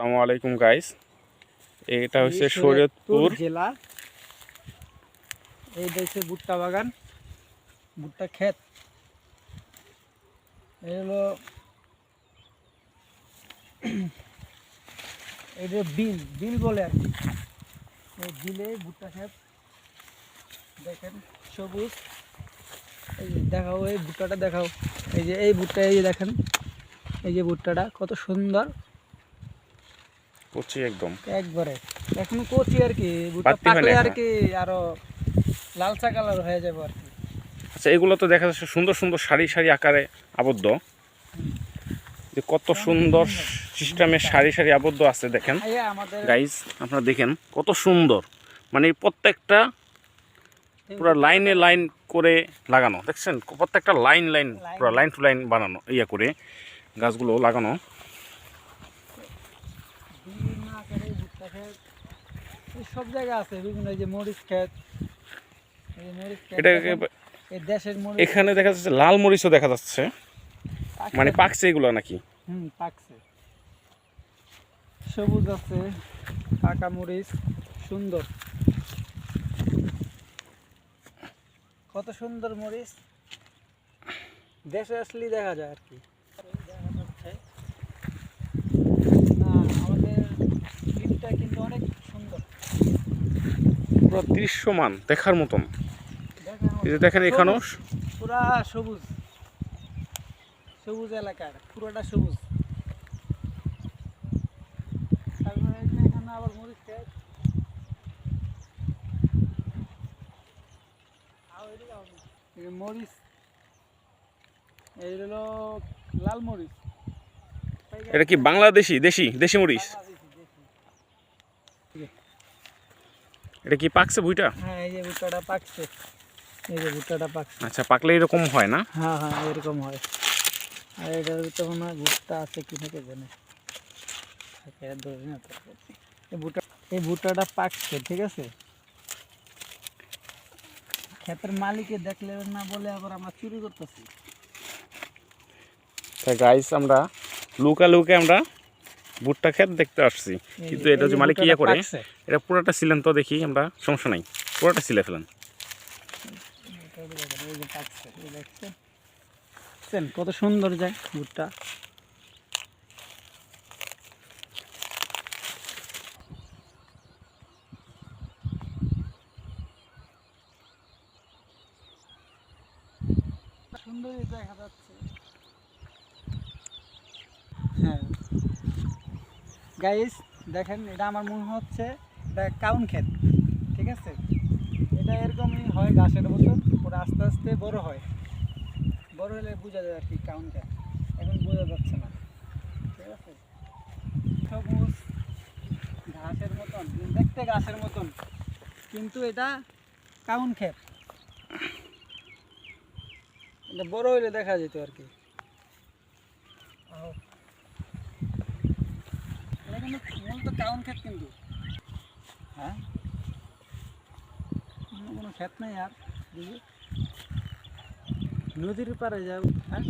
আসসালামু আলাইকুম গাইস, এটা হচ্ছে শরীয়তপুর জেলা। এই দেখছে ভুট্টা বাগান, ভুট্টা ক্ষেত। এই হলো এই যে বিল বিল বলে আর কি। এই বিলে ভুট্টা ক্ষেত দেখেন, সবুজ। এই যে দেখাও, এই ভুট্টাটা দেখাও। এই যে এই ভুট্টা, এই যে দেখেন, এই যে ভুট্টাটা কত সুন্দর, কচি একদম একবারে এখন কচি আর কি। ভুট্টা পাকলে আর কি আরো লালচা কালার হয়ে যাবে আর কি। আচ্ছা, এগুলো তো দেখা যাচ্ছে সুন্দর সুন্দর সারি সারি আকারে আবদ্ধ, যে কত সুন্দর সিস্টেমে সারি সারি আবদ্ধ আছে দেখেন গাইস, আপনারা দেখেন কত সুন্দর, মানে প্রত্যেকটা পুরো লাইনে লাইন করে লাগানো, দেখছেন প্রত্যেকটা লাইন লাইন পুরো লাইন টু লাইন বানানো, ইয়া করে গাছগুলো লাগানো। সব জায়গা আছে বিভিন্ন, যে মরিচ ক্ষেত, এটা দেশের মরিচ। এখানে দেখা যাচ্ছে লাল মরিচও দেখা যাচ্ছে, মানে পাকছে এগুলো নাকি? পাকছে, সবুজ আছে, পাকা মরিচ সুন্দর, কত সুন্দর মরিচ দেশে আসলে দেখা যায় আর কি। না, আমাদের দিনটা কিন্তু অনেক সুন্দর, পুরো দৃশ্যমান দেখার মতন। এই যে দেখেন এখানেও পুরা সবুজ সবুজ এলাকার, পুরোটা সবুজ। তারপরে এখানে আবার মরিচ ক্ষেত, মরিচ, এই হলো লাল মরিচ। এটা কি বাংলাদেশি দেশি দেশি মরিচ? এটা কি পাকছে ভুইটা? হ্যাঁ, এই যে ভুট্টাটা পাকছে, এই যে ভুট্টাটা পাকছে। আচ্ছা, পাকলে এরকম হয় না? হ্যাঁ হ্যাঁ, এরকম হয়। আর এটার তো মনে হয় ভুট্টা আছে কি থেকে জানে, এই ভুট্টাটা পাকছে, ঠিক আছে। ক্ষেতের মালিকে দেখলে না বলে আবার আমরা চুরি করতেছি। গাইস, আমরা লুকা লুকে আমরা ভুট্টা ক্ষেত দেখতে আসছি, কিন্তু এটা যে মালিক ইয়ে করে, এটা পুরোটা ছিলেন তো দেখি আমরা, সমস্যা নাই, পুরোটা ছিলে ফেলেন। কত সুন্দর যায় ভুট্টা। সুন্দরই দেখা যাচ্ছে। হ্যাঁ গাইস, দেখেন, এটা আমার মনে হচ্ছে এটা কাউন ক্ষেত, ঠিক আছে। এটা এরকমই হয় গাছের মতন, পরে আস্তে আস্তে বড় হয়, বড় হলে বোঝা যায় আর কি কাউন ক্ষেত। এখন বোঝা যাচ্ছে না, ঠিক আছে। সবুজ ঘাসের মতন দেখতে, গাছের মতন, কিন্তু এটা কাউন ক্ষেত। এটা বড় হইলে দেখা যেত আর কি। এটা কিন্তু মূলত কাউন ক্ষেত, কিন্তু হ্যাঁ, কোনো ক্ষেত নাই আর, নদীর পাড়ে যাও। হ্যাঁ।